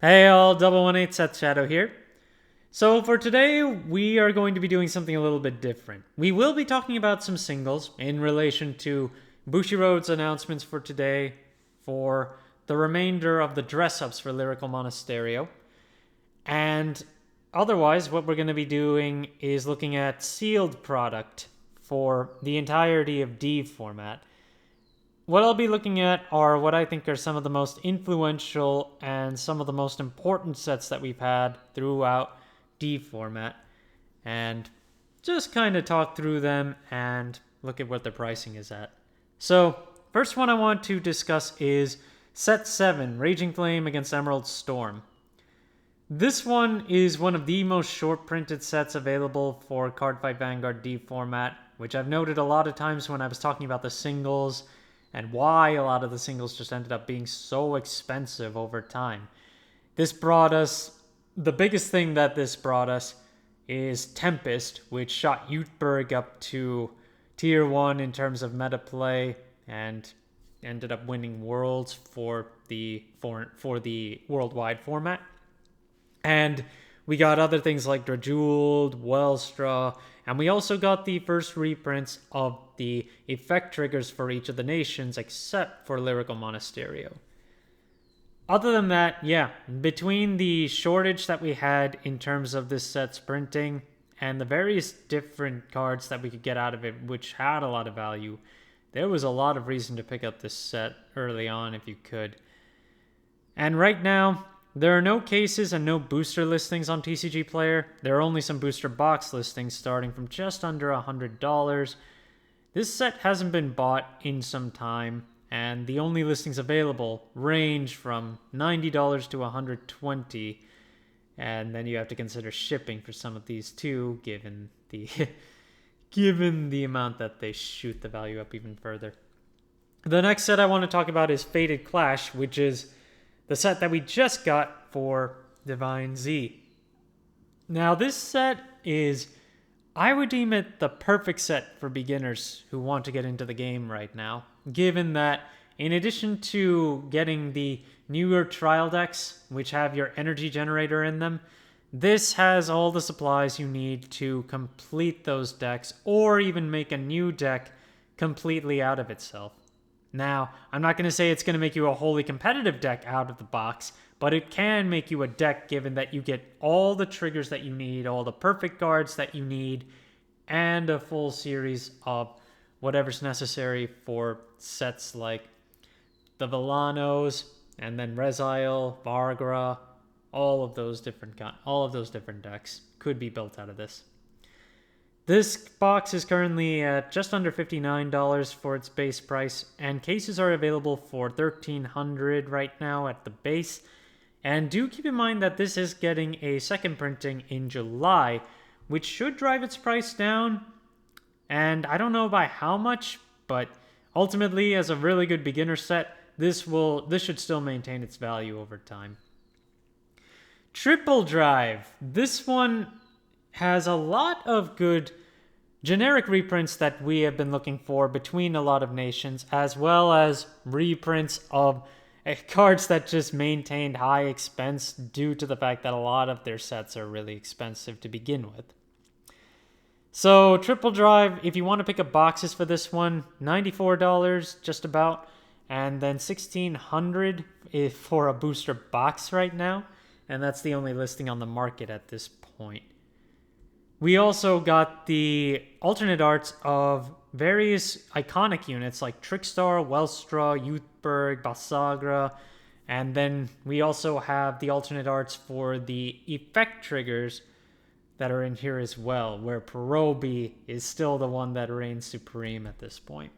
Hey all, 118 Seth Shadow here. So for today, we are going to be doing something a little bit different. We will be talking about some singles in relation to Bushiroad's announcements for today for the remainder of the dress-ups for Lyrical Monasterio. And otherwise, what we're going to be doing is looking at sealed product for the entirety of D format. What I'll be looking at are what I think are some of the most influential and some of the most important sets that we've had throughout D format, and just kind of talk through them and look at what their pricing is at. So, first one I want to discuss is Set 7, Raging Flame against Emerald Storm. This one is one of the most short printed sets available for Cardfight Vanguard D format, which I've noted a lot of times when I was talking about the singles and why a lot of the singles just ended up being so expensive over time. This brought us, the biggest thing that this brought us is Tempest, which shot Uteberg up to tier 1 in terms of meta play and ended up winning worlds for the worldwide format. And we got other things like Drajuled, Wellstraw, and we also got the first reprints of the effect triggers for each of the nations except for Lyrical Monasterio. Other than that, yeah, between the shortage that we had in terms of this set's printing and the various different cards that we could get out of it, which had a lot of value, there was a lot of reason to pick up this set early on if you could. And right now, there are no cases and no booster listings on TCG Player. There are only some booster box listings starting from just under $100. This set hasn't been bought in some time, and the only listings available range from $90 to $120, and then you have to consider shipping for some of these too, given the given the amount that they shoot the value up even further. The next set I want to talk about is Fated Clash, which is the set that we just got for DivineZ. Now this set is, I would deem it the perfect set for beginners who want to get into the game right now, given that in addition to getting the newer trial decks, which have your energy generator in them, this has all the supplies you need to complete those decks or even make a new deck completely out of itself. Now, I'm not going to say it's going to make you a wholly competitive deck out of the box, but it can make you a deck given that you get all the triggers that you need, all the perfect cards that you need, and a full series of whatever's necessary for sets like the Villanos, and then Rezile, Vargra, all of those different decks could be built out of this. This box is currently at just under $59 for its base price, and cases are available for $1,300 right now at the base. And do keep in mind that this is getting a second printing in July, which should drive its price down. And I don't know by how much, but ultimately, as a really good beginner set, this should still maintain its value over time. Triple Drive. This one has a lot of good generic reprints that we have been looking for between a lot of nations, as well as reprints of cards that just maintained high expense due to the fact that a lot of their sets are really expensive to begin with. So Triple Drive, if you want to pick up boxes for this one, $94 just about, and then $1,600 for a booster box right now, and that's the only listing on the market at this point. We also got the alternate arts of various iconic units like Trickstar, Wellstraw, Uteberg, Basagra, and then we also have the alternate arts for the effect triggers that are in here as well, where Perobi is still the one that reigns supreme at this point.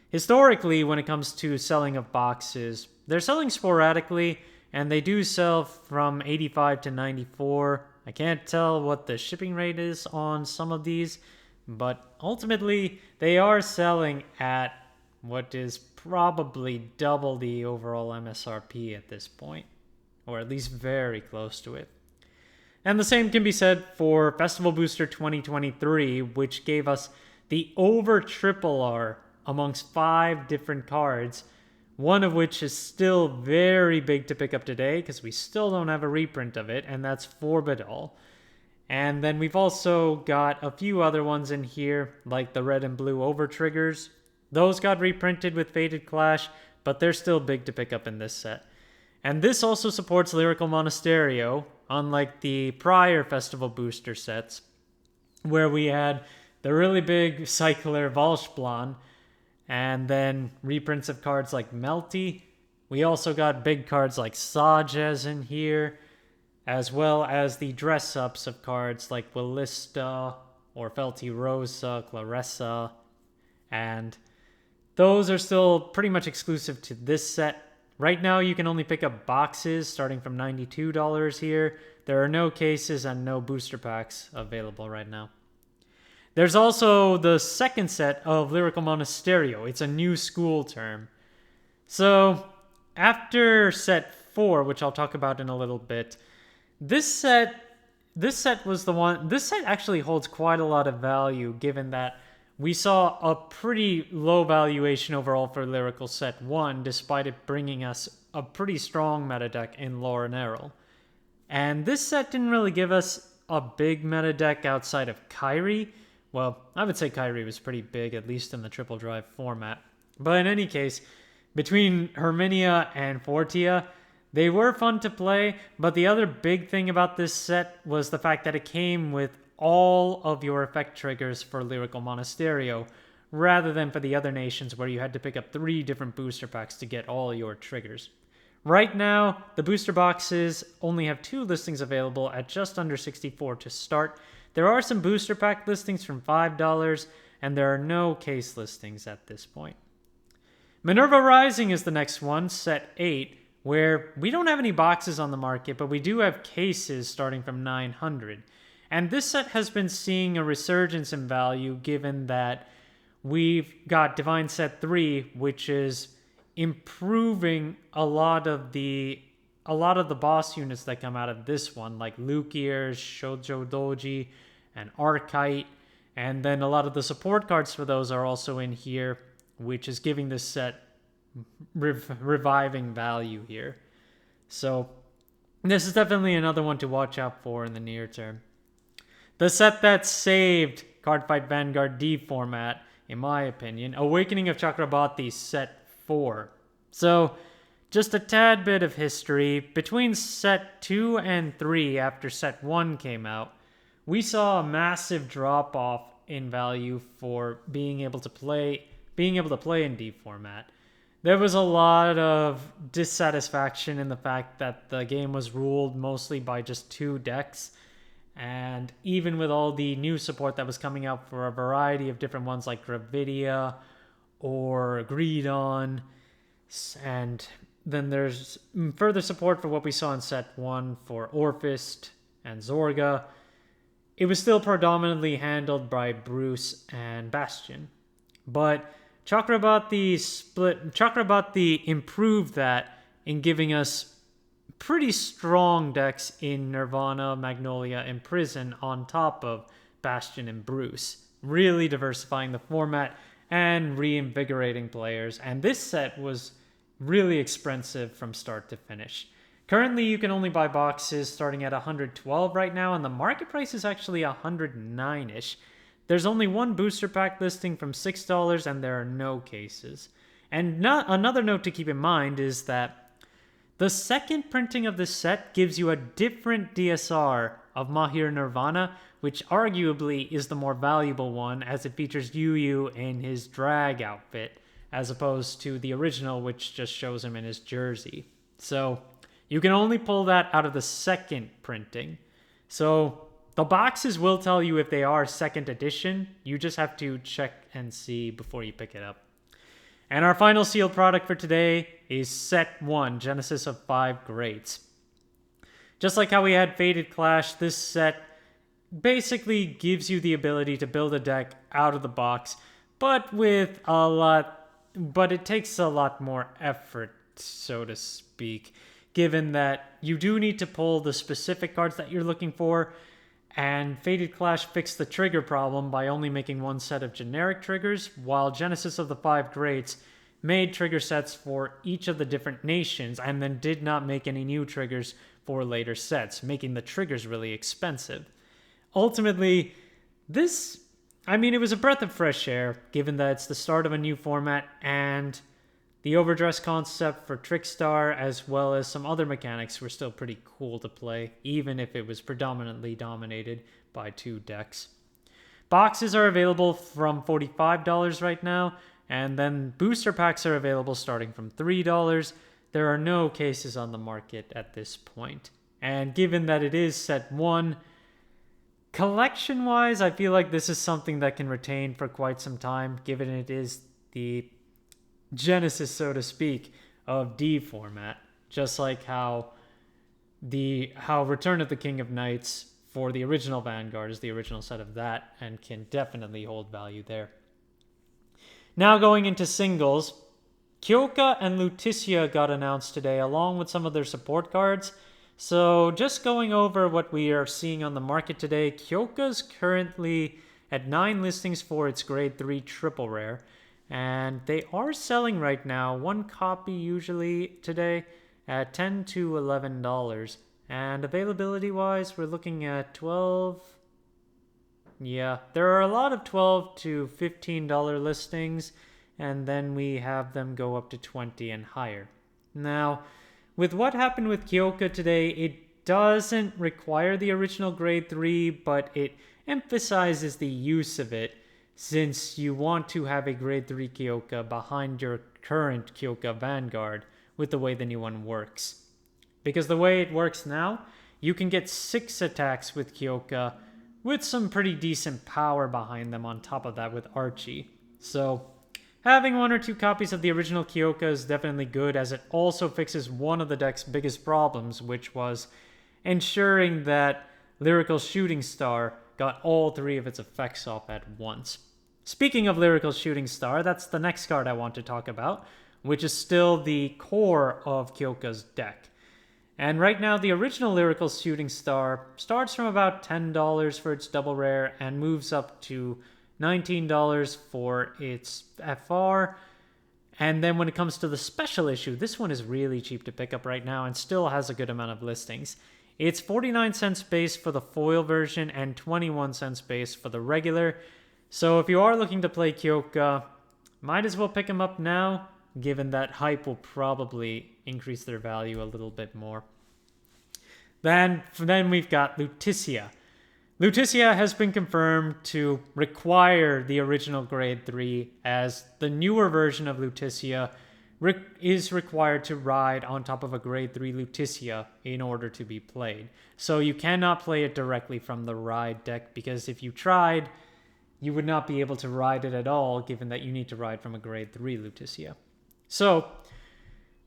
Historically, when it comes to selling of boxes, they're selling sporadically, and they do sell from 85 to 94. I can't tell what the shipping rate is on some of these, but ultimately they are selling at what is probably double the overall MSRP at this point, or at least very close to it. And the same can be said for Festival Booster 2023, which gave us the over triple R amongst 5 different cards, one of which is still very big to pick up today because we still don't have a reprint of it, and that's Forbidal. And then we've also got a few other ones in here, like the red and blue over triggers. Those got reprinted with Fated Clash, but they're still big to pick up in this set. And this also supports Lyrical Monasterio, unlike the prior festival booster sets, where we had the really big Cycler Valshplan, and then reprints of cards like Melty. We also got big cards like Sages in here, as well as the dress-ups of cards like Willista or Felty Rosa, Claressa, and those are still pretty much exclusive to this set. Right now you can only pick up boxes starting from $92 here. There are no cases and no booster packs available right now. There's also the second set of Lyrical Monasterio. It's a new school term. So after set 4, which I'll talk about in a little bit, This set was the one. This set actually holds quite a lot of value, given that we saw a pretty low valuation overall for Lyrical Set 1, despite it bringing us a pretty strong meta deck in Lauren Errol. And this set didn't really give us a big meta deck outside of Kyrie. Well, I would say Kyrie was pretty big, at least in the triple drive format. But in any case, between Herminia and Fortia, they were fun to play, but the other big thing about this set was the fact that it came with all of your effect triggers for Lyrical Monasterio, rather than for the other nations where you had to pick up 3 different booster packs to get all your triggers. Right now, the booster boxes only have 2 listings available at just under $64 to start. There are some booster pack listings from $5, and there are no case listings at this point. Manaura Rising is the next one, set 8, where we don't have any boxes on the market, but we do have cases starting from $900. And this set has been seeing a resurgence in value, given that we've got DivineZ 3, which is improving a lot of the boss units that come out of this one, like Lukiers, Shoujo Doji, and Archite. And then a lot of the support cards for those are also in here, which is giving this set reviving value here. So this is definitely another one to watch out for in the near term. The set that saved Cardfight Vanguard D format, in my opinion, Awakening of Chakrabati set 4. So just a tad bit of history. Between set 2 and 3, after set 1 came out, we saw a massive drop off in value for being able to play in D format. There was a lot of dissatisfaction in the fact that the game was ruled mostly by just 2 decks. And even with all the new support that was coming out for a variety of different ones like Gravidia or Greedon, and then there's further support for what we saw in set 1 for Orphist and Zorga, it was still predominantly handled by Bruce and Bastion. But Chakrabati improved that in giving us pretty strong decks in Nirvana, Magnolia, and Prison on top of Bastion and Bruce, really diversifying the format and reinvigorating players. And this set was really expensive from start to finish. Currently, you can only buy boxes starting at $112 right now, and the market price is actually $109-ish. There's only 1 booster pack listing from $6, and there are no cases. And another note to keep in mind is that the second printing of this set gives you a different DSR of Mahir Nirvana, which arguably is the more valuable one, as it features Yu in his drag outfit, as opposed to the original, which just shows him in his jersey. So you can only pull that out of the second printing. So the boxes will tell you if they are second edition. You just have to check and see before you pick it up. And our final sealed product for today is Set 1, Genesis of 5 Greats. Just like how we had Fated Clash, this set basically gives you the ability to build a deck out of the box, but it takes a lot more effort, so to speak, given that you do need to pull the specific cards that you're looking for. And Fated Clash fixed the trigger problem by only making 1 set of generic triggers, while Genesis of the 5 Greats made trigger sets for each of the different nations and then did not make any new triggers for later sets, making the triggers really expensive. Ultimately, it was a breath of fresh air, given that it's the start of a new format and the overdress concept for Trickstar, as well as some other mechanics, were still pretty cool to play, even if it was predominantly dominated by 2 decks. Boxes are available from $45 right now, and then booster packs are available starting from $3. There are no cases on the market at this point. And given that it is set 1, collection-wise, I feel like this is something that can retain for quite some time, given it is the genesis, so to speak, of D format. Just like how Return of the King of Knights for the original Vanguard is the original set of that, and can definitely hold value there. Now going into singles, Kyoka and Lutetia got announced today, along with some of their support cards. So just going over what we are seeing on the market today, Kyoka's currently at 9 listings for its grade 3 triple rare. And they are selling right now, 1 copy usually today, at $10 to $11. And availability wise, we're looking at 12. Yeah, there are a lot of $12 to $15 listings, and then we have them go up to 20 and higher. Now, with what happened with Kyoka today, it doesn't require the original grade 3, but it emphasizes the use of it, since you want to have a grade 3 Kyoka behind your current Kyoka Vanguard with the way the new one works. Because the way it works now, you can get 6 attacks with Kyoka with some pretty decent power behind them on top of that with Archie. So having 1 or 2 copies of the original Kyoka is definitely good, as it also fixes one of the deck's biggest problems, which was ensuring that Lyrical Shooting Star got all 3 of its effects off at once. Speaking of Lyrical Shooting Star, that's the next card I want to talk about, which is still the core of Kyoka's deck. And right now, the original Lyrical Shooting Star starts from about $10 for its double rare and moves up to $19 for its FR. And then when it comes to the special issue, this one is really cheap to pick up right now and still has a good amount of listings. It's 49 cents base for the foil version and 21 cents base for the regular. So if you are looking to play Kyoka, might as well pick them up now, given that hype will probably increase their value a little bit more. Then we've got Lutetia. Lutetia has been confirmed to require the original grade 3, as the newer version of Lutetia is required to ride on top of a grade 3 Lutetia in order to be played. So you cannot play it directly from the ride deck, because if you tried, you would not be able to ride it at all, given that you need to ride from a grade 3 Lutetia. So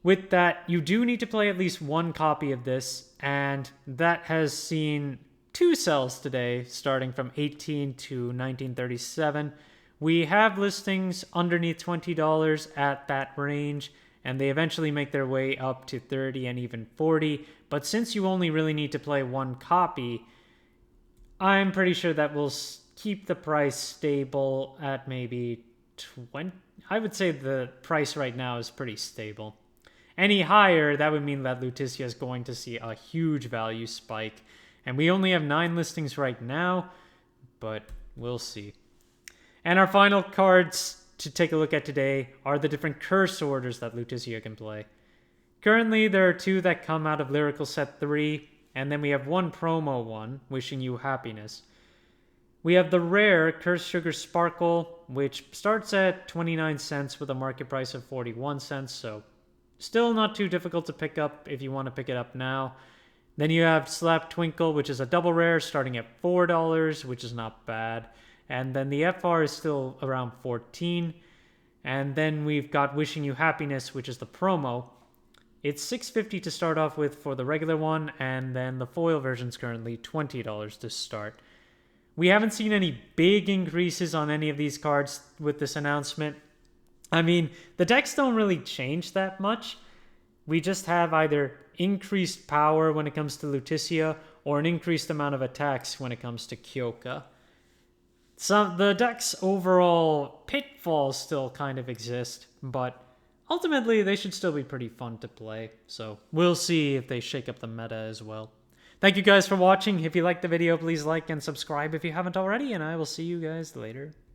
with that, you do need to play at least 1 copy of this, and that has seen 2 sells today, starting from $18 to $19.37. We have listings underneath $20 at that range, and they eventually make their way up to $30 and even $40. But since you only really need to play 1 copy, I'm pretty sure that will keep the price stable at maybe 20. I would say the price right now is pretty stable. Any higher, that would mean that Lutetia is going to see a huge value spike. And we only have 9 listings right now, but we'll see. And our final cards to take a look at today are the different curse orders that Lutetia can play. Currently, there are 2 that come out of Lyrical Set 3, and then we have 1 promo one, Wishing You Happiness. We have the rare Curse Sugar Sparkle, which starts at 29 cents with a market price of 41 cents, so still not too difficult to pick up if you want to pick it up now. Then you have Slap Twinkle, which is a double rare starting at $4, which is not bad. And then the FR is still around 14. And then we've got Wishing You Happiness, which is the promo. It's $6.50 to start off with for the regular one, and then the foil version is currently $20 to start. We haven't seen any big increases on any of these cards with this announcement. I mean, the decks don't really change that much. We just have either increased power when it comes to Lutetia or an increased amount of attacks when it comes to Kyoka. The deck's overall pitfalls still kind of exist, but ultimately they should still be pretty fun to play. So we'll see if they shake up the meta as well. Thank you guys for watching. If you liked the video, please like and subscribe if you haven't already, and I will see you guys later.